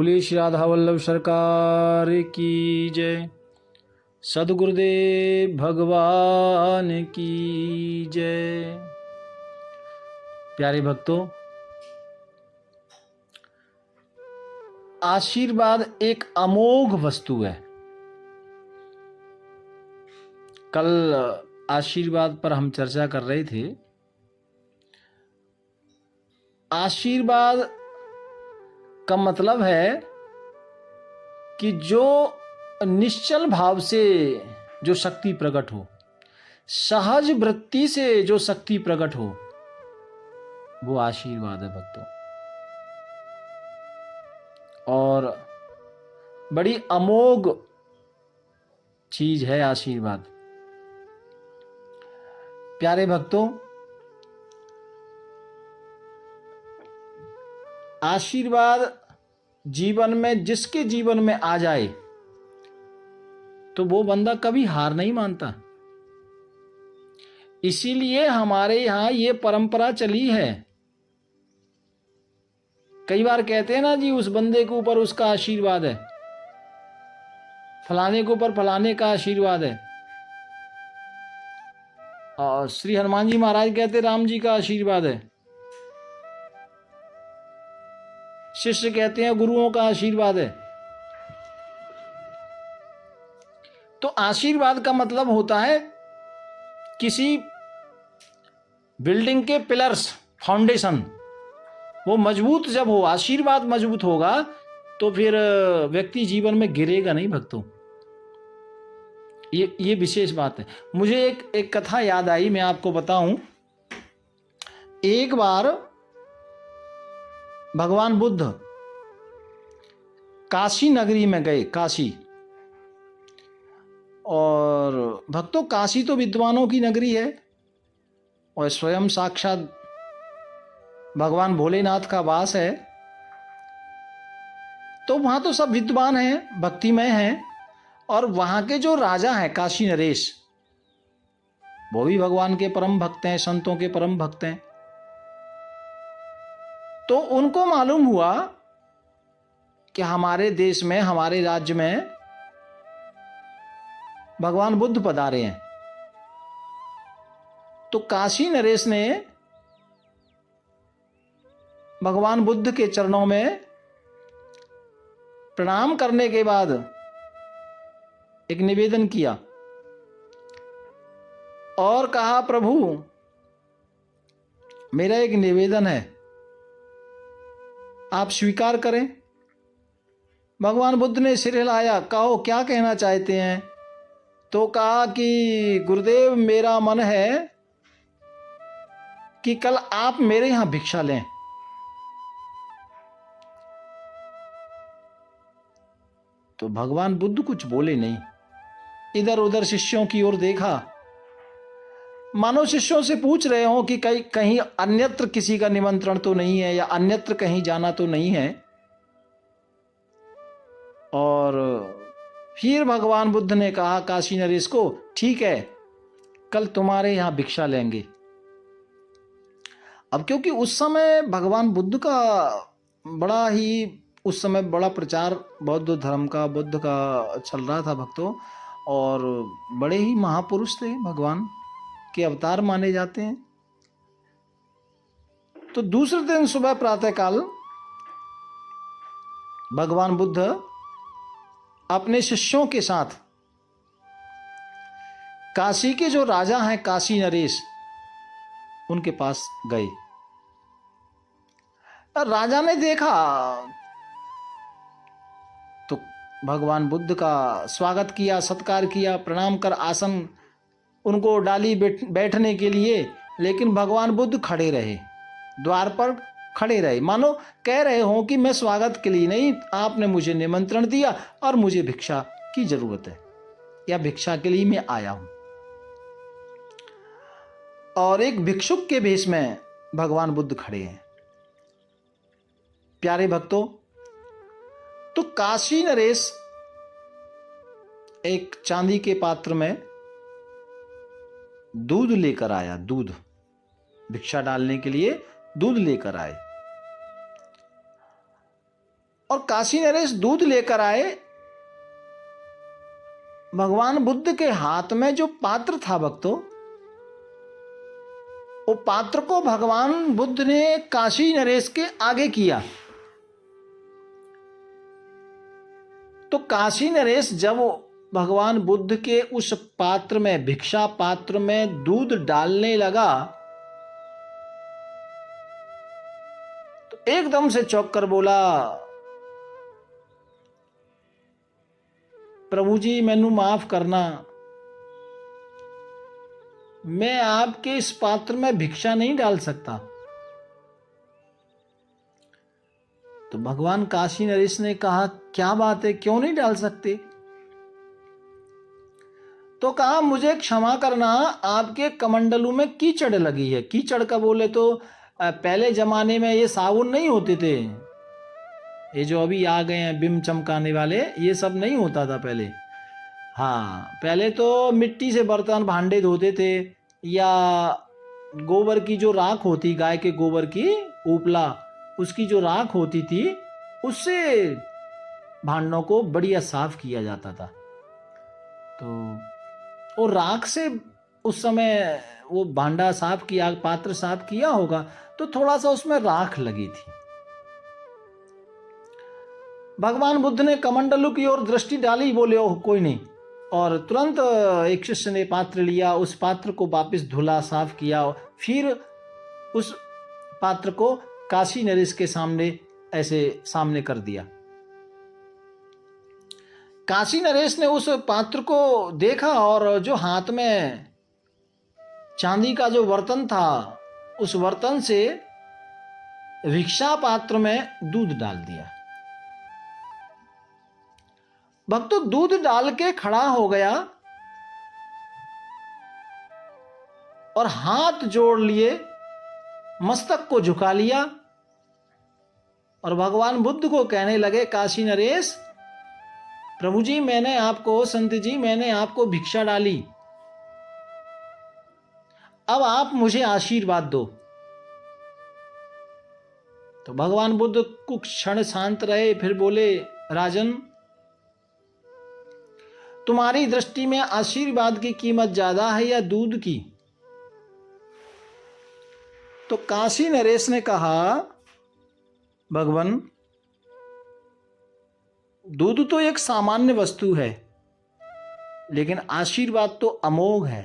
बोलिए श्री राधा वल्लभ सरकार की जय। सद्गुरुदेव भगवान की जय। प्यारे भक्तों, आशीर्वाद एक अमोघ वस्तु है। कल आशीर्वाद पर हम चर्चा कर रहे थे। आशीर्वाद का मतलब है कि जो निश्चल भाव से जो शक्ति प्रकट हो, सहज वृत्ति से जो शक्ति प्रकट हो, वो आशीर्वाद है भक्तों। और बड़ी अमोघ चीज है आशीर्वाद। प्यारे भक्तों, आशीर्वाद जीवन में जिसके जीवन में आ जाए तो वो बंदा कभी हार नहीं मानता। इसीलिए हमारे यहां ये परंपरा चली है। कई बार कहते हैं ना जी, उस बंदे के ऊपर उसका आशीर्वाद है, फलाने के ऊपर फलाने का आशीर्वाद है। और श्री हनुमान जी महाराज कहते राम जी का आशीर्वाद है। शिष्य कहते हैं गुरुओं का आशीर्वाद है। तो आशीर्वाद का मतलब होता है किसी बिल्डिंग के पिलर्स, फाउंडेशन, वो मजबूत जब हो, आशीर्वाद मजबूत होगा तो फिर व्यक्ति जीवन में गिरेगा नहीं भक्तों। ये विशेष बात है। मुझे एक कथा याद आई, मैं आपको बताऊं। एक बार भगवान बुद्ध काशी नगरी में गए, काशी। और भक्तों, काशी तो विद्वानों की नगरी है और स्वयं साक्षात भगवान भोलेनाथ का वास है। तो वहां तो सब विद्वान हैं, भक्तिमय हैं। और वहां के जो राजा हैं काशी नरेश, वो भी भगवान के परम भक्त हैं, संतों के परम भक्त हैं। तो उनको मालूम हुआ कि हमारे देश में, हमारे राज्य में भगवान बुद्ध पधारे हैं। तो काशी नरेश ने भगवान बुद्ध के चरणों में प्रणाम करने के बाद एक निवेदन किया और कहा, प्रभु मेरा एक निवेदन है, आप स्वीकार करें। भगवान बुद्ध ने सिर हिलाया, कहो क्या कहना चाहते हैं। तो कहा कि गुरुदेव, मेरा मन है कि कल आप मेरे यहां भिक्षा लें। तो भगवान बुद्ध कुछ बोले नहीं, इधर उधर शिष्यों की ओर देखा, मानो शिष्यों से पूछ रहे हो कि कहीं अन्यत्र किसी का निमंत्रण तो नहीं है, या अन्यत्र कहीं जाना तो नहीं है। और फिर भगवान बुद्ध ने कहा काशी नरेश को, ठीक है, कल तुम्हारे यहां भिक्षा लेंगे। अब क्योंकि उस समय भगवान बुद्ध का बड़ा ही, उस समय बड़ा प्रचार बौद्ध धर्म का, बुद्ध का चल रहा था भक्तों। और बड़े ही महापुरुष थे, भगवान के अवतार माने जाते हैं। तो दूसरे दिन सुबह प्रातःकाल भगवान बुद्ध अपने शिष्यों के साथ काशी के जो राजा हैं काशी नरेश, उनके पास गए। राजा ने देखा तो भगवान बुद्ध का स्वागत किया, सत्कार किया, प्रणाम कर आसन उनको डाली बैठने के लिए। लेकिन भगवान बुद्ध खड़े रहे, द्वार पर खड़े रहे, मानो कह रहे हो कि मैं स्वागत के लिए नहीं, आपने मुझे निमंत्रण दिया और मुझे भिक्षा की जरूरत है, या भिक्षा के लिए मैं आया हूं। और एक भिक्षुक के भेष में भगवान बुद्ध खड़े हैं। प्यारे भक्तों, तो काशी नरेश एक चांदी के पात्र में दूध लेकर आया। दूध, भिक्षा डालने के लिए दूध लेकर आए। और काशी नरेश दूध लेकर आए। भगवान बुद्ध के हाथ में जो पात्र था भक्तों, वो पात्र को भगवान बुद्ध ने काशी नरेश के आगे किया। तो काशी नरेश जब भगवान बुद्ध के उस पात्र में, भिक्षा पात्र में दूध डालने लगा, तो एकदम से चौंक कर बोला, प्रभु जी मैनू माफ करना, मैं आपके इस पात्र में भिक्षा नहीं डाल सकता। तो भगवान काशी नरेश ने कहा, क्या बात है, क्यों नहीं डाल सकते? तो कहा, मुझे क्षमा करना, आपके कमंडलू में कीचड़ लगी है। कीचड़ का बोले तो पहले जमाने में ये साबुन नहीं होते थे, ये जो अभी आ गए हैं बिम चमकाने वाले, ये सब नहीं होता था पहले। हाँ, पहले तो मिट्टी से बर्तन भांडे धोते थे, या गोबर की जो राख होती, गाय के गोबर की उपला, उसकी जो राख होती थी, उससे भांडों को बढ़िया साफ किया जाता था। तो वो राख से उस समय वो भांडा साफ किया, पात्र साफ किया होगा, तो थोड़ा सा उसमें राख लगी थी। भगवान बुद्ध ने कमंडलू की ओर दृष्टि डाली, बोले ओह कोई नहीं, और तुरंत एक शिष्य ने पात्र लिया, उस पात्र को वापस धुला, साफ किया, फिर उस पात्र को काशी नरेश के सामने ऐसे सामने कर दिया। काशी नरेश ने उस पात्र को देखा और जो हाथ में चांदी का जो बर्तन था, उस बर्तन से भिक्षा पात्र में दूध डाल दिया। भक्तों, दूध डाल के खड़ा हो गया और हाथ जोड़ लिए, मस्तक को झुका लिया और भगवान बुद्ध को कहने लगे, काशी नरेश, प्रभु जी मैंने आपको, संत जी मैंने आपको भिक्षा डाली, अब आप मुझे आशीर्वाद दो। तो भगवान बुद्ध कुछ क्षण शांत रहे, फिर बोले, राजन, तुम्हारी दृष्टि में आशीर्वाद की कीमत ज्यादा है या दूध की? तो काशी नरेश ने कहा, भगवान, दूध तो एक सामान्य वस्तु है, लेकिन आशीर्वाद तो अमोघ है।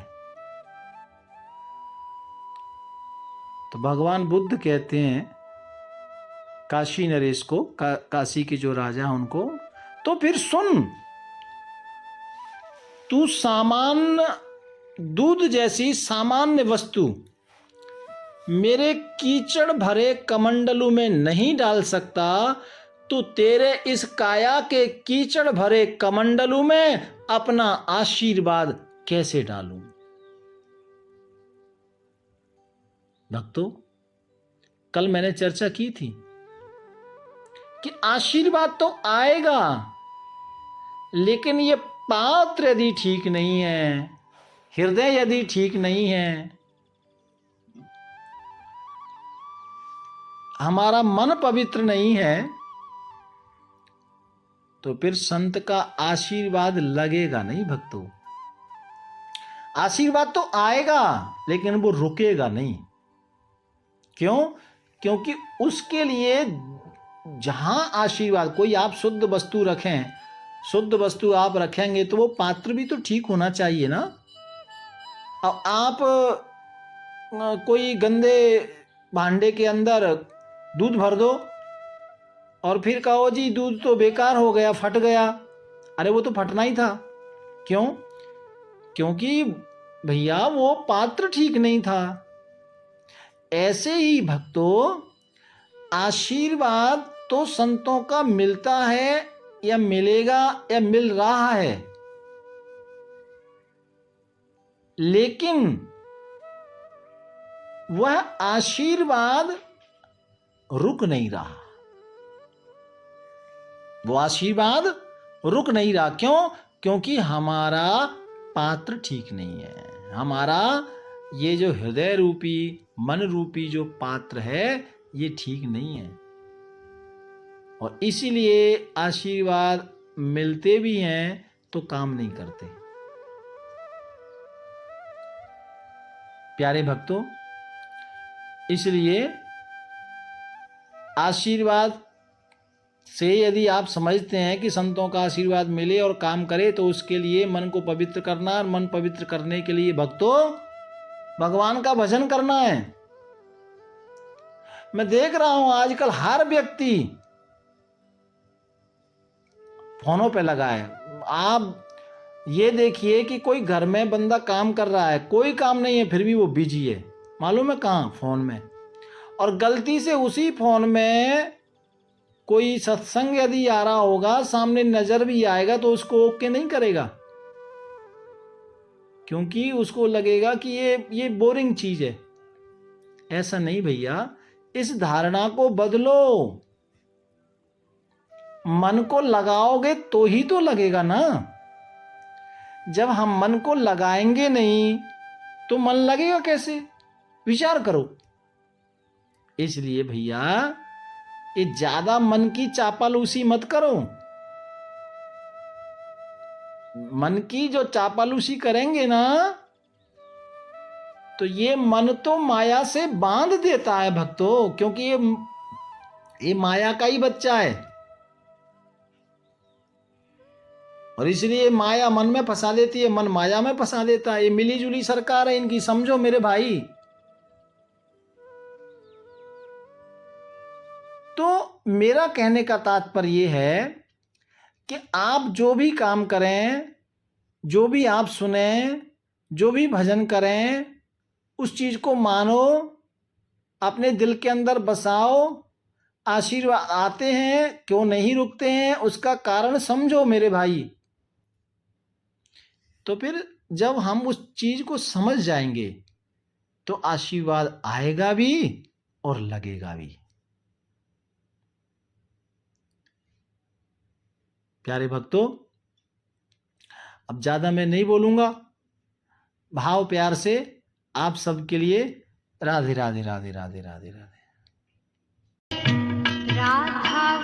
तो भगवान बुद्ध कहते हैं काशी नरेश को, काशी के जो राजा उनको, तो फिर सुन, तू सामान्य दूध जैसी सामान्य वस्तु मेरे कीचड़ भरे कमंडलू में नहीं डाल सकता, तो तेरे इस काया के कीचड़ भरे कमंडलू में अपना आशीर्वाद कैसे डालूं? भक्तों, कल मैंने चर्चा की थी कि आशीर्वाद तो आएगा, लेकिन ये पात्र यदि ठीक नहीं है, हृदय यदि ठीक नहीं है, हमारा मन पवित्र नहीं है, तो फिर संत का आशीर्वाद लगेगा नहीं। भक्तों, आशीर्वाद तो आएगा, लेकिन वो रुकेगा नहीं। क्यों? क्योंकि उसके लिए जहां आशीर्वाद, कोई आप शुद्ध वस्तु रखें, शुद्ध वस्तु आप रखेंगे तो वो पात्र भी तो ठीक होना चाहिए ना। अब आप कोई गंदे भांडे के अंदर दूध भर दो और फिर कहो जी दूध तो बेकार हो गया, फट गया, अरे वो तो फटना ही था। क्यों? क्योंकि भैया वो पात्र ठीक नहीं था। ऐसे ही भक्तों, आशीर्वाद तो संतों का मिलता है या मिलेगा या मिल रहा है, लेकिन वह आशीर्वाद रुक नहीं रहा। वो आशीर्वाद रुक नहीं रहा। क्यों? क्योंकि हमारा पात्र ठीक नहीं है। हमारा ये जो हृदय रूपी, मन रूपी जो पात्र है, ये ठीक नहीं है। और इसीलिए आशीर्वाद मिलते भी हैं तो काम नहीं करते। प्यारे भक्तों, इसलिए आशीर्वाद से यदि आप समझते हैं कि संतों का आशीर्वाद मिले और काम करे, तो उसके लिए मन को पवित्र करना, और मन पवित्र करने के लिए भक्तों भगवान का भजन करना है। मैं देख रहा हूं आजकल हर व्यक्ति फोनों पे लगा है। आप ये देखिए कि कोई घर में बंदा काम कर रहा है, कोई काम नहीं है, फिर भी वो बिजी है, मालूम है कहाँ? फोन में। और गलती से उसी फोन में कोई सत्संग यदि आ रहा होगा, सामने नजर भी आएगा, तो उसको ओके नहीं करेगा, क्योंकि उसको लगेगा कि ये बोरिंग चीज है। ऐसा नहीं भैया, इस धारणा को बदलो। मन को लगाओगे तो ही तो लगेगा ना। जब हम मन को लगाएंगे नहीं तो मन लगेगा कैसे? विचार करो। इसलिए भैया ये ज्यादा मन की चापलूसी मत करो। मन की जो चापलूसी करेंगे ना, तो ये मन तो माया से बांध देता है भक्तों, क्योंकि ये माया का ही बच्चा है, और इसलिए माया मन में फंसा देती है, मन माया में फंसा देता है। ये मिली जुली सरकार है इनकी, समझो मेरे भाई। तो मेरा कहने का तात्पर्य ये है कि आप जो भी काम करें, जो भी आप सुने, जो भी भजन करें, उस चीज को मानो, अपने दिल के अंदर बसाओ। आशीर्वाद आते हैं, क्यों नहीं रुकते हैं, उसका कारण समझो मेरे भाई। तो फिर जब हम उस चीज को समझ जाएंगे तो आशीर्वाद आएगा भी और लगेगा भी। प्यारे भक्तों, अब ज्यादा मैं नहीं बोलूंगा। भाव प्यार से आप सबके लिए राधे राधे राधे राधे राधे राधे। राधा